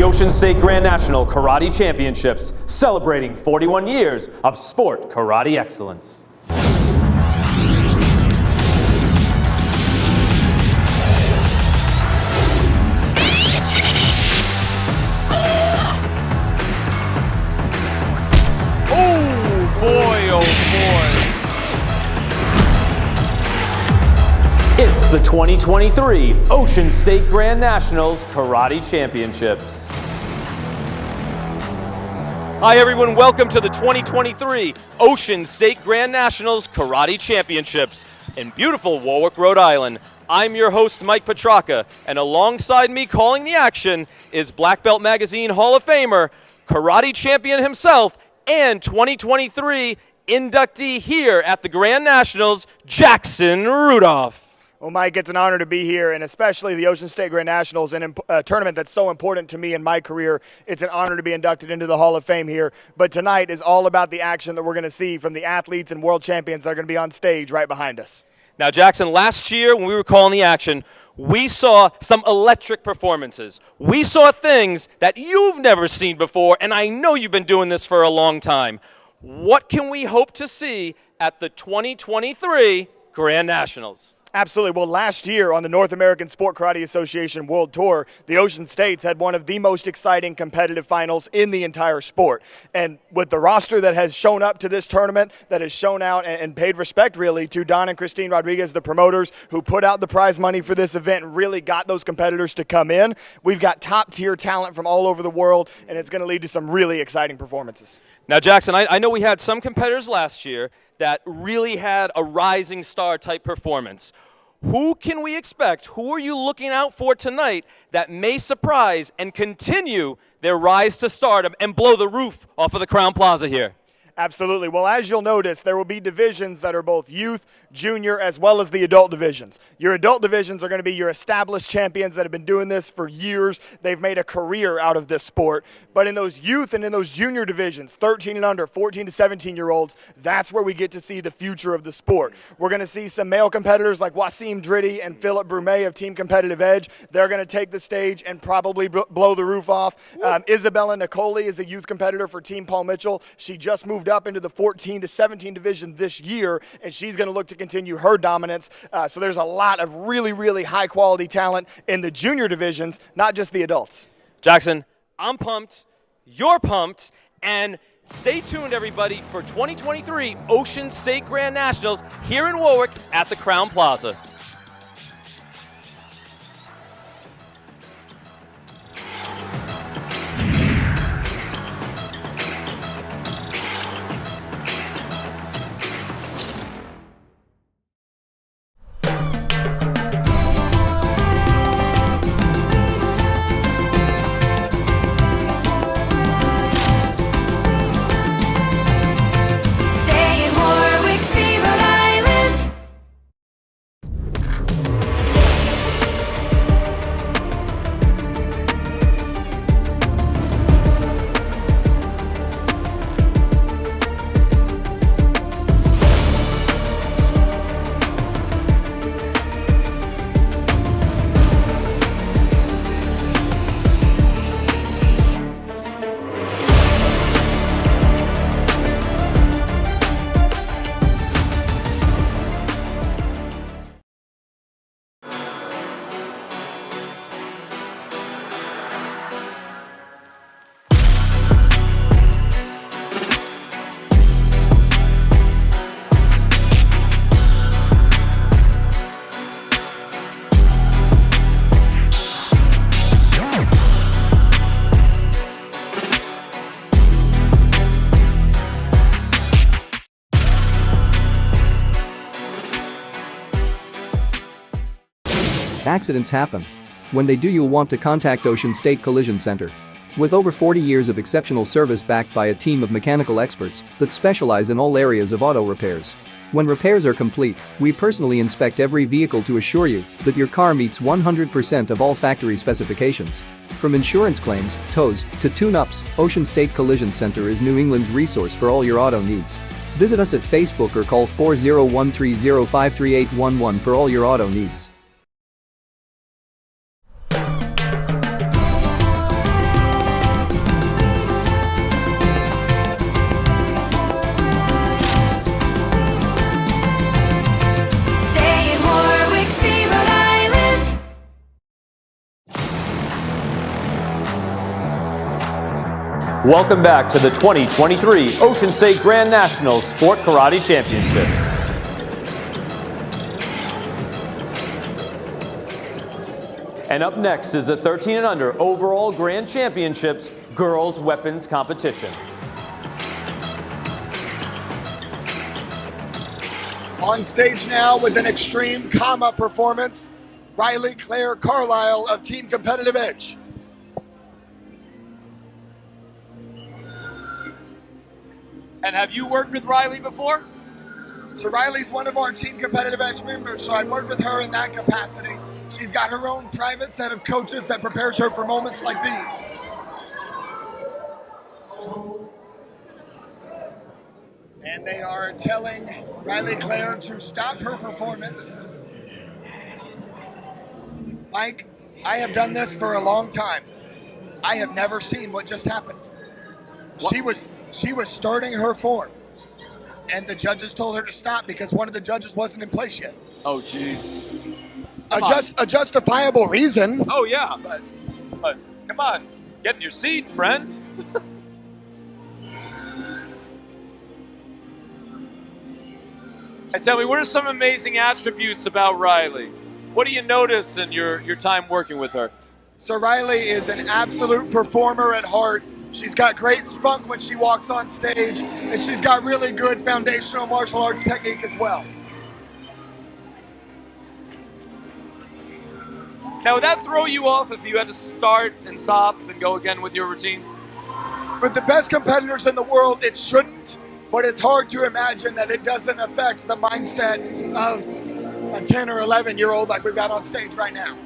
The Ocean State Grand National Karate Championships, celebrating 41 years of sport karate excellence. Oh boy, oh boy. It's the 2023 Ocean State Grand Nationals Karate Championships. Hi everyone, welcome to the 2023 Ocean State Grand Nationals Karate Championships in beautiful Warwick, Rhode Island. I'm your host, Mike Petracca, and alongside me calling the action is Black Belt Magazine Hall of Famer, karate champion himself, and 2023 inductee here at the Grand Nationals, Jackson Rudolph. Well, Mike, it's an honor to be here, and especially the Ocean State Grand Nationals, a tournament that's so important to me in my career. It's an honor to be inducted into the Hall of Fame here. But tonight is all about the action that we're going to see from the athletes and world champions that are going to be on stage right behind us. Now, Jackson, last year when we were calling the action, we saw some electric performances. We saw things that you've never seen before, and I know you've been doing this for a long time. What can we hope to see at the 2023 Grand Nationals? Absolutely. Well, last year on the North American Sport Karate Association World Tour, the Ocean States had one of the most exciting competitive finals in the entire sport. And with the roster that has shown up to this tournament, that has shown out and paid respect really to Don and Christine Rodriguez, the promoters who put out the prize money for this event and really got those competitors to come in, we've got top-tier talent from all over the world, and it's going to lead to some really exciting performances. Now, Jackson, I know we had some competitors last year that really had a rising star type performance. Who can we expect? Who are you looking out for tonight that may surprise and continue their rise to stardom and blow the roof off of the Crowne Plaza here? Absolutely. Well, as you'll notice, there will be divisions that are both youth, junior, as well as the adult divisions. Your adult divisions are going to be your established champions that have been doing this for years. They've made a career out of this sport. But in those youth and in those junior divisions, 13 and under, 14 to 17-year-olds, that's where we get to see the future of the sport. We're going to see some male competitors like Wasim Driddy and Philip Brumet of Team Competitive Edge. They're going to take the stage and probably blow the roof off. Isabella Nicoli is a youth competitor for Team Paul Mitchell. She just moved up into the 14 to 17 division this year, and she's going to look to continue her dominance. So there's a lot of really, really high-quality talent in the junior divisions, not just the adults. Jackson, I'm pumped, you're pumped, and stay tuned, everybody, for 2023 Ocean State Grand Nationals here in Warwick at the Crowne Plaza. Accidents happen. When they do, you'll want to contact Ocean State Collision Center. With over 40 years of exceptional service backed by a team of mechanical experts that specialize in all areas of auto repairs. When repairs are complete, we personally inspect every vehicle to assure you that your car meets 100% of all factory specifications. From insurance claims, tows, to tune-ups, Ocean State Collision Center is New England's resource for all your auto needs. Visit us at Facebook or call 40130533811 for all your auto needs. Welcome back to the 2023 Ocean State Grand Nationals Sport Karate Championships. And up next is the 13 and under overall Grand Championships Girls Weapons Competition. On stage now with an extreme comma performance, Riley Claire Carlisle of Team Competitive Edge. And have you worked with Riley before? So Riley's one of our Team Competitive Edge members, so I've worked with her in that capacity. She's got her own private set of coaches that prepares her for moments like these. And they are telling Riley Claire to stop her performance. Mike, I have done this for a long time. I have never seen what just happened. She was starting her form, and the judges told her to stop because one of the judges wasn't in place yet. Oh, jeez. A justifiable reason. Oh, yeah. But come on, get in your seat, friend. And tell me, what are some amazing attributes about Riley? What do you notice in your time working with her? So Riley is an absolute performer at heart. She's got great spunk when she walks on stage, and she's got really good foundational martial arts technique as well. Now, would that throw you off if you had to start and stop and go again with your routine? For the best competitors in the world, it shouldn't, but it's hard to imagine that it doesn't affect the mindset of a 10 or 11-year-old like we've got on stage right now.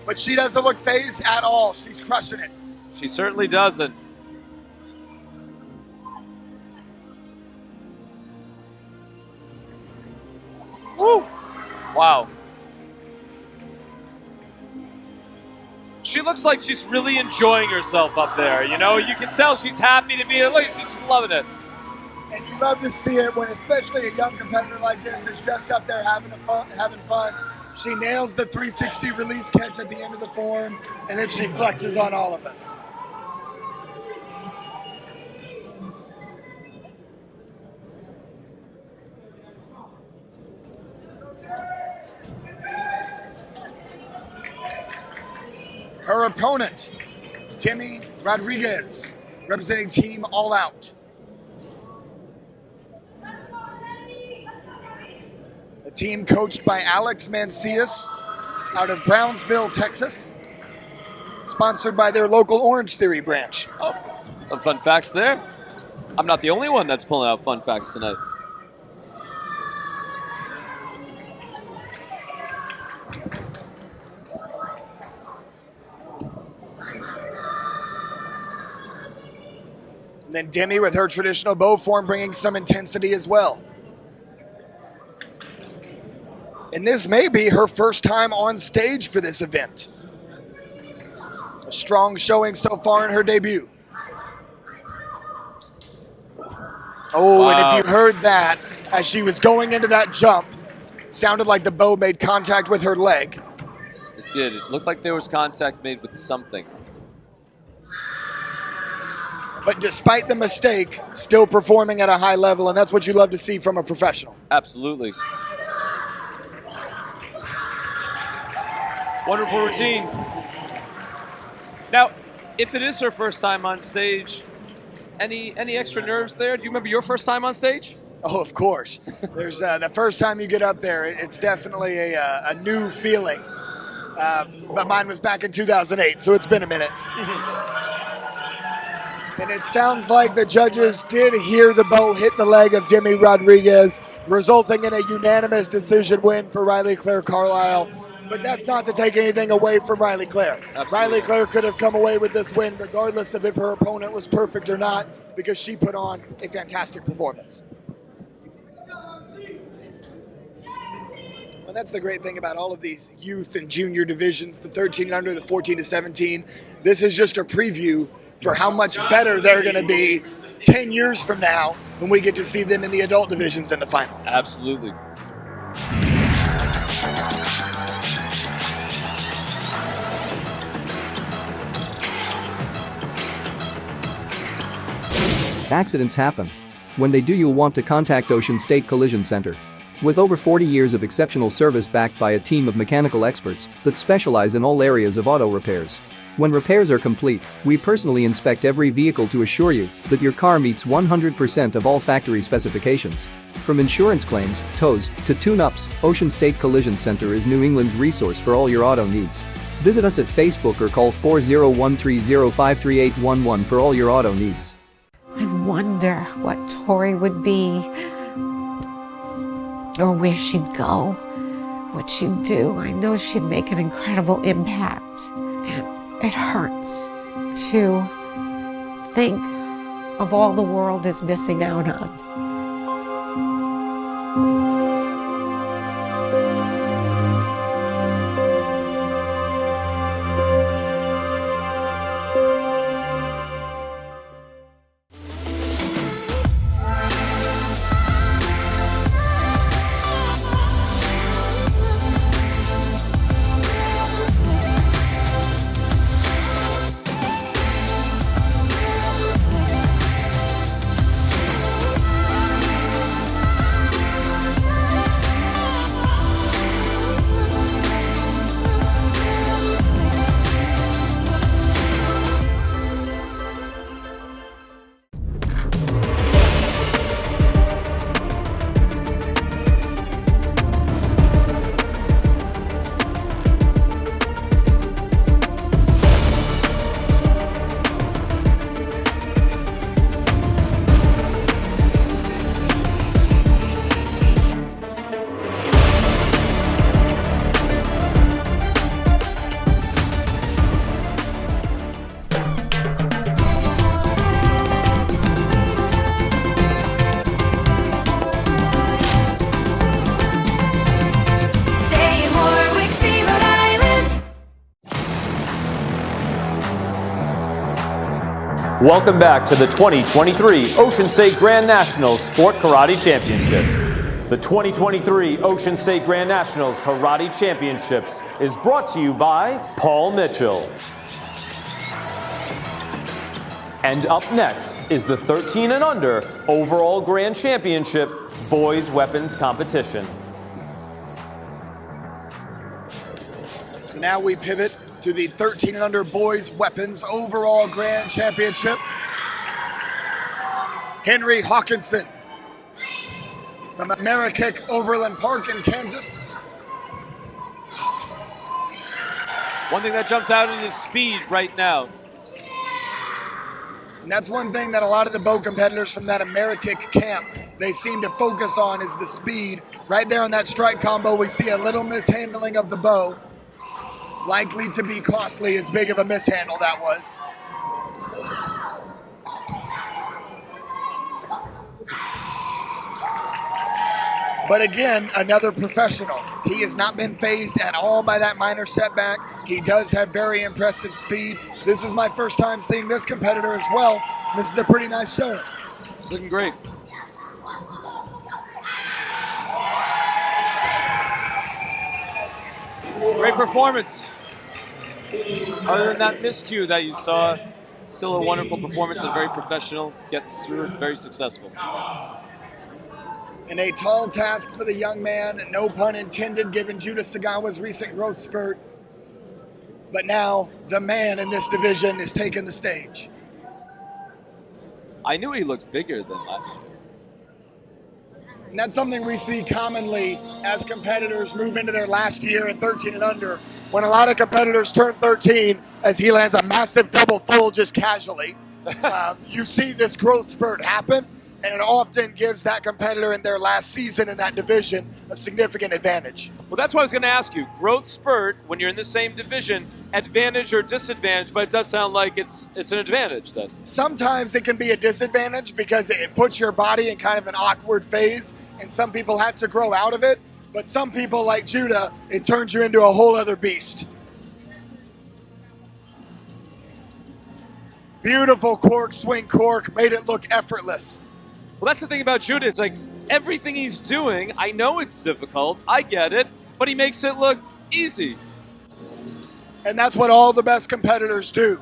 But she doesn't look phased at all. She's crushing it. She certainly doesn't. Woo! Wow. She looks like she's really enjoying herself up there. You know, you can tell she's happy to be here. Look, she's loving it. And you love to see it when especially a young competitor like this is just up there having fun. She nails the 360 release catch at the end of the form, and then she flexes on all of us. Her opponent, Timmy Rodriguez, representing Team All Out. A team coached by Alex Mancias out of Brownsville, Texas, sponsored by their local Orange Theory branch. Oh, some fun facts there. I'm not the only one that's pulling out fun facts tonight. And then Demi with her traditional bow form bringing some intensity as well. And this may be her first time on stage for this event. A strong showing so far in her debut. Oh, wow. And if you heard that, as she was going into that jump, it sounded like the bow made contact with her leg. It did. It looked like there was contact made with something. But despite the mistake, still performing at a high level, and that's what you love to see from a professional. Absolutely. Wonderful routine. Now, if it is her first time on stage, any extra nerves there? Do you remember your first time on stage? Oh, of course. There's the first time you get up there, it's definitely a new feeling. But mine was back in 2008, so it's been a minute. And it sounds like the judges did hear the bow hit the leg of Demi Rodriguez, resulting in a unanimous decision win for Riley Claire Carlisle. But that's not to take anything away from Riley Claire. Absolutely. Riley Claire could have come away with this win regardless of if her opponent was perfect or not, because she put on a fantastic performance. And that's the great thing about all of these youth and junior divisions, the 13 and under, the 14 to 17. This is just a preview for how much better they're going to be 10 years from now when we get to see them in the adult divisions in the finals. Absolutely. Accidents happen. When they do, you'll want to contact Ocean State Collision Center. With over 40 years of exceptional service backed by a team of mechanical experts that specialize in all areas of auto repairs. When repairs are complete, we personally inspect every vehicle to assure you that your car meets 100% of all factory specifications. From insurance claims, tows, to tune-ups, Ocean State Collision Center is New England's resource for all your auto needs. Visit us at Facebook or call 40130533811 for all your auto needs. I wonder what Tori would be, or where she'd go, what she'd do. I know she'd make an incredible impact. And it hurts to think of all the world is missing out on. Welcome back to the 2023 Ocean State Grand Nationals Sport Karate Championships. The 2023 Ocean State Grand Nationals Karate Championships is brought to you by Paul Mitchell. And up next is the 13 and under overall Grand Championship Boys Weapons Competition. So now we pivot to the 13 and under boys weapons overall grand championship. Henry Hawkinson from Amerikick Overland Park in Kansas. One thing that jumps out is speed right now. And that's one thing that a lot of the bow competitors from that Amerikick camp, they seem to focus on, is the speed. Right there on that strike combo, we see a little mishandling of the bow. Likely to be costly, as big of a mishandle that was. But again, another professional. He has not been fazed at all by that minor setback. He does have very impressive speed. This is my first time seeing this competitor as well. This is a pretty nice showing. It's looking great. Great performance. Other than that miscue that you saw, still a wonderful performance and very professional. Gets through it, very successful. And a tall task for the young man, no pun intended, given Judah Sagawa's recent growth spurt. But now, the man in this division is taking the stage. I knew he looked bigger than last year. And that's something we see commonly as competitors move into their last year at 13 and under. When a lot of competitors turn 13, as he lands a massive double full just casually, you see this growth spurt happen, and it often gives that competitor in their last season in that division a significant advantage. Well, that's what I was going to ask you. Growth spurt, when you're in the same division, advantage or disadvantage, but it does sound like it's an advantage then. Sometimes it can be a disadvantage because it puts your body in kind of an awkward phase, and some people have to grow out of it. But some people, like Judah, it turns you into a whole other beast. Beautiful cork, swing cork, made it look effortless. Well, that's the thing about Judah. It's like everything he's doing, I know it's difficult, I get it, but he makes it look easy. And that's what all the best competitors do.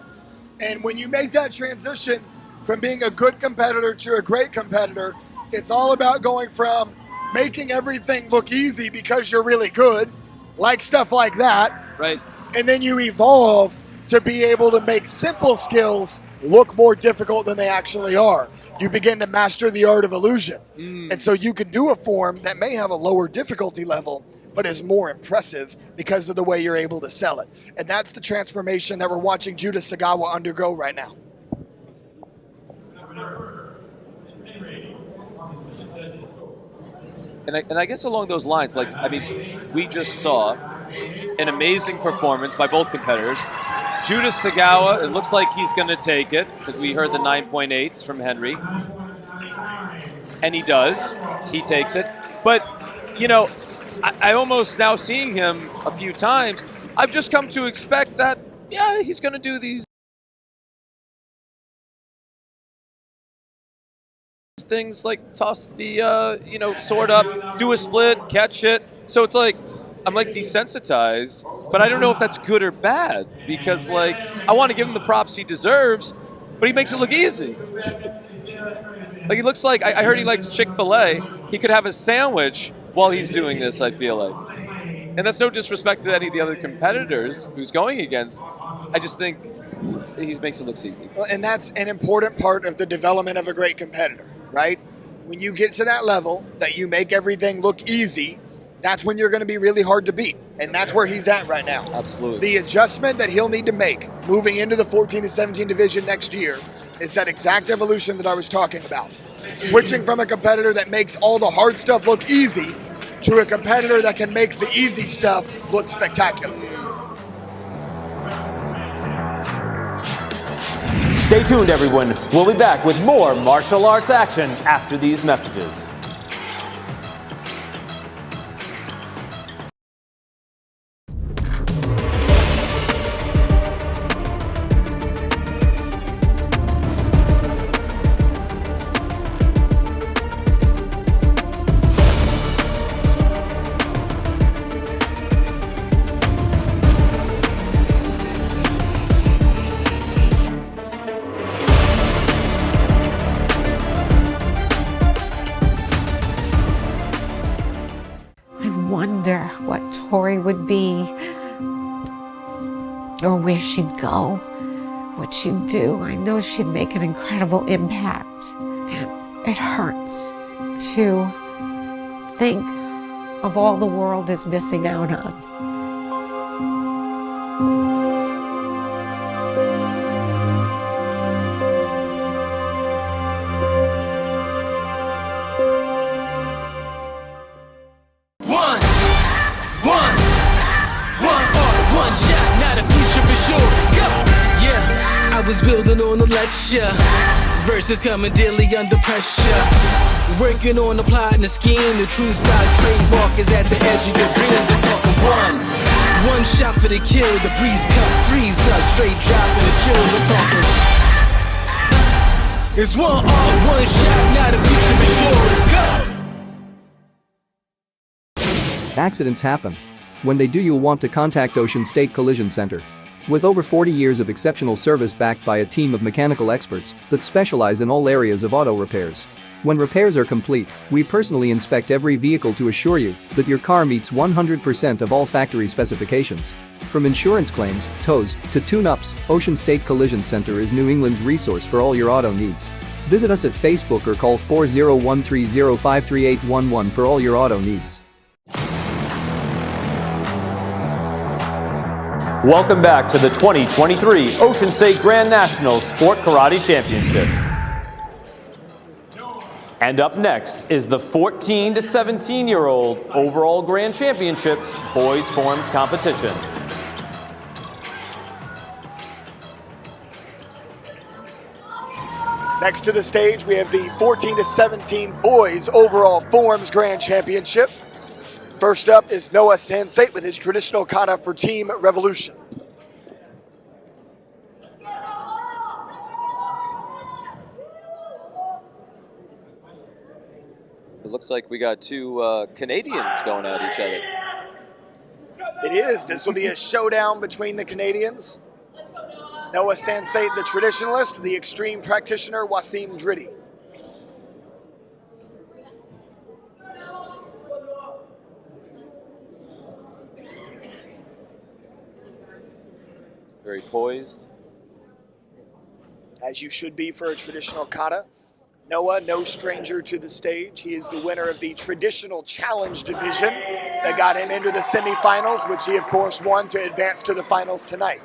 And when you make that transition from being a good competitor to a great competitor. It's all about going from making everything look easy because you're really good, like stuff like that. Right. And then you evolve to be able to make simple skills look more difficult than they actually are. You begin to master the art of illusion. And so you can do a form that may have a lower difficulty level, but is more impressive because of the way you're able to sell it. And that's the transformation that we're watching Judah Sagawa undergo right now. And I guess along those lines, like, I mean, we just saw an amazing performance by both competitors. Judah Sagawa, it looks like he's going to take it because we heard the 9.8s from Henry. And he does. He takes it. But, you know, I almost now seeing him a few times, I've just come to expect that, yeah, he's going to do these things like toss the, sword up, do a split, catch it. So it's like, I'm like desensitized, but I don't know if that's good or bad because, like, I want to give him the props he deserves, but he makes it look easy. Like, he looks like, I heard he likes Chick-fil-A. He could have a sandwich while he's doing this, I feel like. And that's no disrespect to any of the other competitors who's going against. I just think he makes it look easy. Well, and that's an important part of the development of a great competitor, right? When you get to that level that you make everything look easy, that's when you're going to be really hard to beat. And that's where he's at right now. Absolutely. The adjustment that he'll need to make moving into the 14 to 17 division next year is that exact evolution that I was talking about. Switching from a competitor that makes all the hard stuff look easy to a competitor that can make the easy stuff look spectacular. Stay tuned, everyone. We'll be back with more martial arts action after these messages. Wonder what Tori would be, or where she'd go, what she'd do. I know she'd make an incredible impact, and it hurts to think of all the world is missing out on. Was building on the lecture, verses coming daily under pressure. Working on the plot and the scheme, the true stock trademark is at the edge of your dreams. I'm talking one shot for the kill, the breeze cut, freeze up, straight dropping the chills. I'm talking, it's one shot, now the future is yours. Go! Accidents happen. When they do, you'll want to contact Ocean State Collision Center. With over 40 years of exceptional service backed by a team of mechanical experts that specialize in all areas of auto repairs. When repairs are complete, we personally inspect every vehicle to assure you that your car meets 100% of all factory specifications. From insurance claims, tows, to tune-ups, Ocean State Collision Center is New England's resource for all your auto needs. Visit us at Facebook or call 40130533811 for all your auto needs. Welcome back to the 2023 Ocean State Grand National Sport Karate Championships. And up next is the 14 to 17-year-old overall Grand Championships Boys Forms competition. Next to the stage, we have the 14 to 17 Boys Overall Forms Grand Championship. First up is Noah Sensei with his traditional kata for Team Revolution. It looks like we got two Canadians going at each other. It is. This will be a showdown between the Canadians. Noah Sansate, the traditionalist, the extreme practitioner, Wasim Driddy. Very poised. As you should be for a traditional kata. Noah, no stranger to the stage. He is the winner of the traditional challenge division that got him into the semifinals, which he, of course, won to advance to the finals tonight.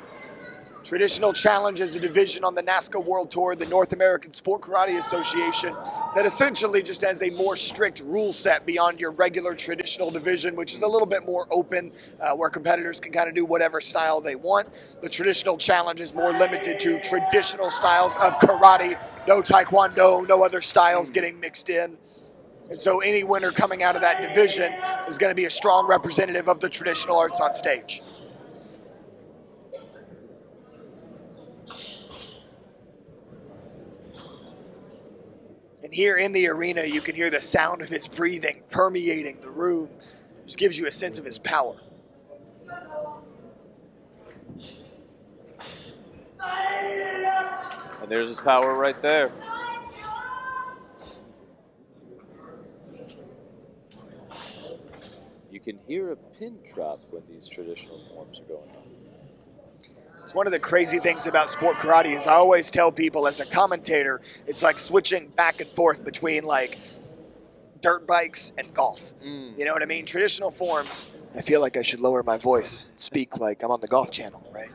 Traditional Challenge is a division on the NASCA World Tour, the North American Sport Karate Association, that essentially just has a more strict rule set beyond your regular traditional division, which is a little bit more open, where competitors can kind of do whatever style they want. The Traditional Challenge is more limited to traditional styles of karate, no taekwondo, no other styles getting mixed in. And so any winner coming out of that division is going to be a strong representative of the traditional arts on stage. And here in the arena, you can hear the sound of his breathing permeating the room. Just gives you a sense of his power. And there's his power right there. You can hear a pin drop when these traditional forms are going on. It's one of the crazy things about sport karate is I always tell people as a commentator, it's like switching back and forth between like dirt bikes and golf. You know what I mean? Traditional forms, I feel like I should lower my voice and speak like I'm on the Golf Channel, right?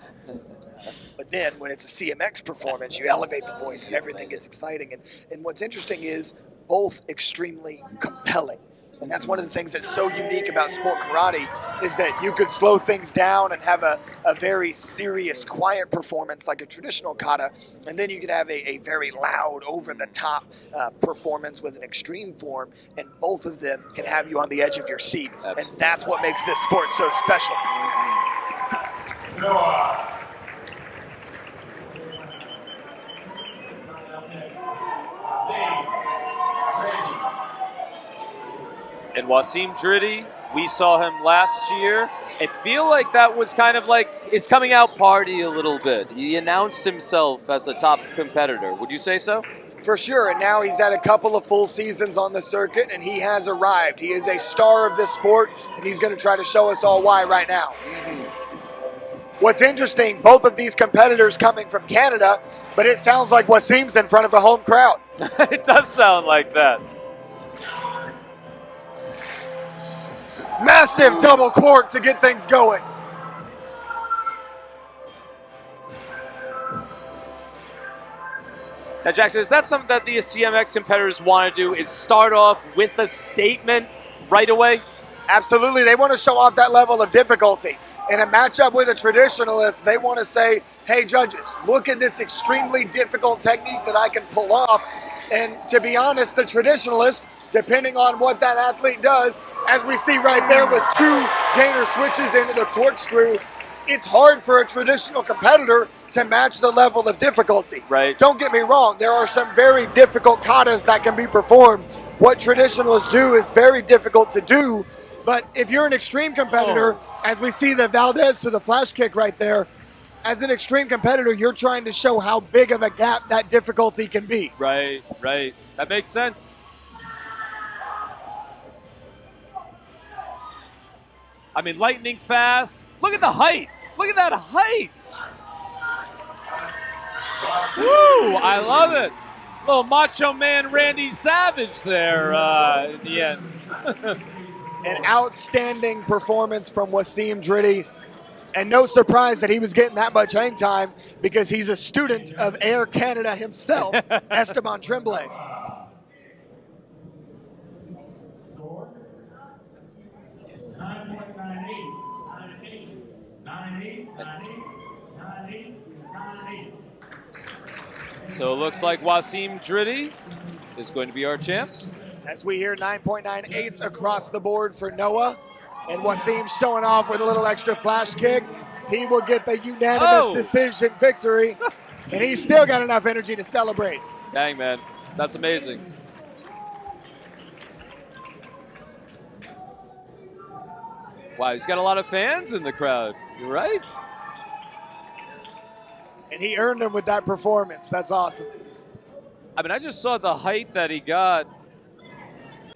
But then when it's a CMX performance, you elevate the voice and everything gets exciting. And what's interesting is both extremely compelling. And that's one of the things that's so unique about sport karate is that you could slow things down and have a very serious, quiet performance like a traditional kata, and then you could have a very loud, over-the-top performance with an extreme form, and both of them can have you on the edge of your seat. Absolutely. And that's what makes this sport so special. And Wasim Driddy, we saw him last year. I feel like that was kind of like his coming out party a little bit. He announced himself as a top competitor. Would you say so? For sure, and now he's had a couple of full seasons on the circuit, and he has arrived. He is a star of this sport, and he's going to try to show us all why right now. What's interesting, both of these competitors coming from Canada, but it sounds like Wasim's in front of a home crowd. It does sound like that. Massive double cork to get things going. Now, Jackson, is that something that the CMX competitors want to do, is start off with a statement right away? Absolutely. They want to show off that level of difficulty. In a matchup with a traditionalist, they want to say, hey, judges, look at this extremely difficult technique that I can pull off. And to be honest, the traditionalist, depending on what that athlete does, as we see right there with two gainer switches into the corkscrew, it's hard for a traditional competitor to match the level of difficulty. Right. Don't get me wrong, there are some very difficult katas that can be performed. What traditionalists do is very difficult to do, but if you're an extreme competitor, as we see the Valdez to the flash kick right there, as an extreme competitor, you're trying to show how big of a gap that difficulty can be. Right, right. That makes sense. I mean, lightning fast. Look at the height. Look at that height. Woo, I love it. Little Macho Man Randy Savage there in the end. An outstanding performance from Wasim Driddy. And no surprise that he was getting that much hang time because he's a student of Air Canada himself, Esteban Tremblay. So it looks like Wasim Driddy is going to be our champ. As we hear 9.98s across the board for Noah. And Wasim showing off with a little extra flash kick. He will get the unanimous decision victory. And he's still got enough energy to celebrate. Dang, man. That's amazing. Wow, he's got a lot of fans in the crowd. You're right. And he earned them with that performance. That's awesome. I mean, I just saw the height that he got.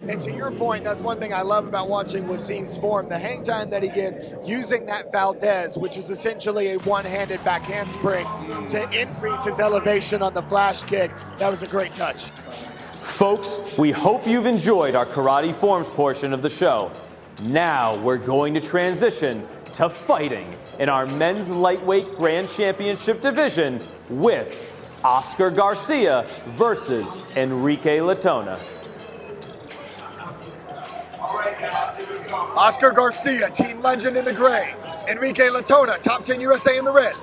And to your point, that's one thing I love about watching Wasim's form. The hang time that he gets using that Valdez, which is essentially a one-handed back handspring to increase his elevation on the flash kick. That was a great touch. Folks, we hope you've enjoyed our karate forms portion of the show. Now we're going to transition to fighting in our men's lightweight grand championship division with Oscar Garcia versus Enrique Latona. Oscar Garcia, team legend in the gray. Enrique Latona, top 10 USA in the red.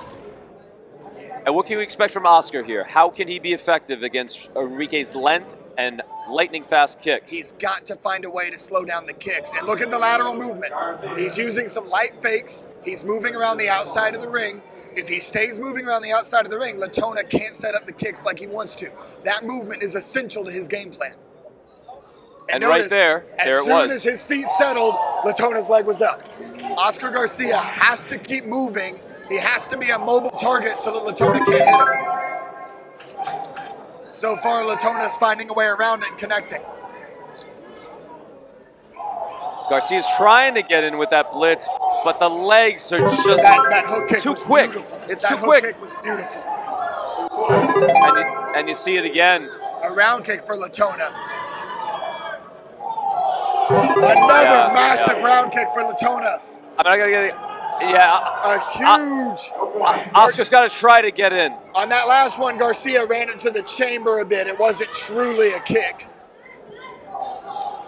And what can we expect from Oscar here? How can he be effective against Enrique's length and lightning fast kicks? He's got to find a way to slow down the kicks. And look at the lateral movement. He's using some light fakes. He's moving around the outside of the ring. If he stays moving around the outside of the ring, Latona can't set up the kicks like he wants to. That movement is essential to his game plan. And notice, right there it was. As soon as his feet settled, Latona's leg was up. Oscar Garcia has to keep moving. He has to be a mobile target so that Latona can't hit him. So far, Latona's finding a way around it and connecting. Garcia's trying to get in with that blitz, but the legs are just that hook kick too was quick. Beautiful. It's that too hook quick. Kick was beautiful. And you see it again. A round kick for Latona. Another massive round kick for Latona. I mean, I gotta get it. Yeah. A huge. Oscar's got to try to get in. On that last one, Garcia ran into the chamber a bit. It wasn't truly a kick.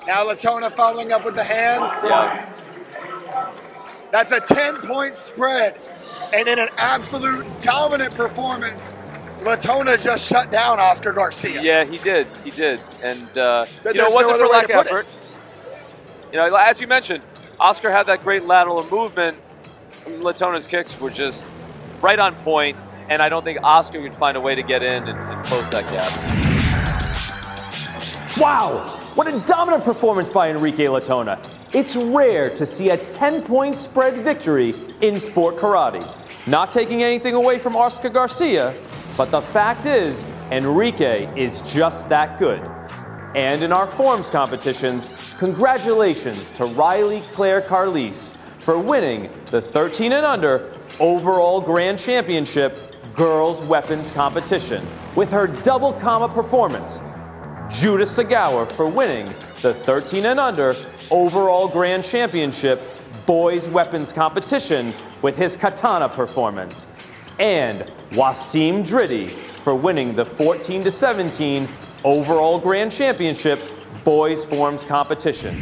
Now Latona following up with the hands. Yeah. That's a 10-point spread. And in an absolute dominant performance, Latona just shut down Oscar Garcia. Yeah, he did. He did. And, it wasn't no for lack of of effort. As you mentioned, Oscar had that great lateral movement. Latona's kicks were just right on point, and I don't think Oscar could find a way to get in and close that gap. Wow, what a dominant performance by Enrique Latona. It's rare to see a 10-point spread victory in sport karate. Not taking anything away from Oscar Garcia, but the fact is, Enrique is just that good. And in our forms competitions, congratulations to Riley Claire Carlise for winning the 13 and under overall grand championship girls weapons competition with her double comma performance. Judah Sagawa for winning the 13 and under overall grand championship boys weapons competition with his katana performance. And Wasim Driddy for winning the 14 to 17 overall grand championship boys forms competition.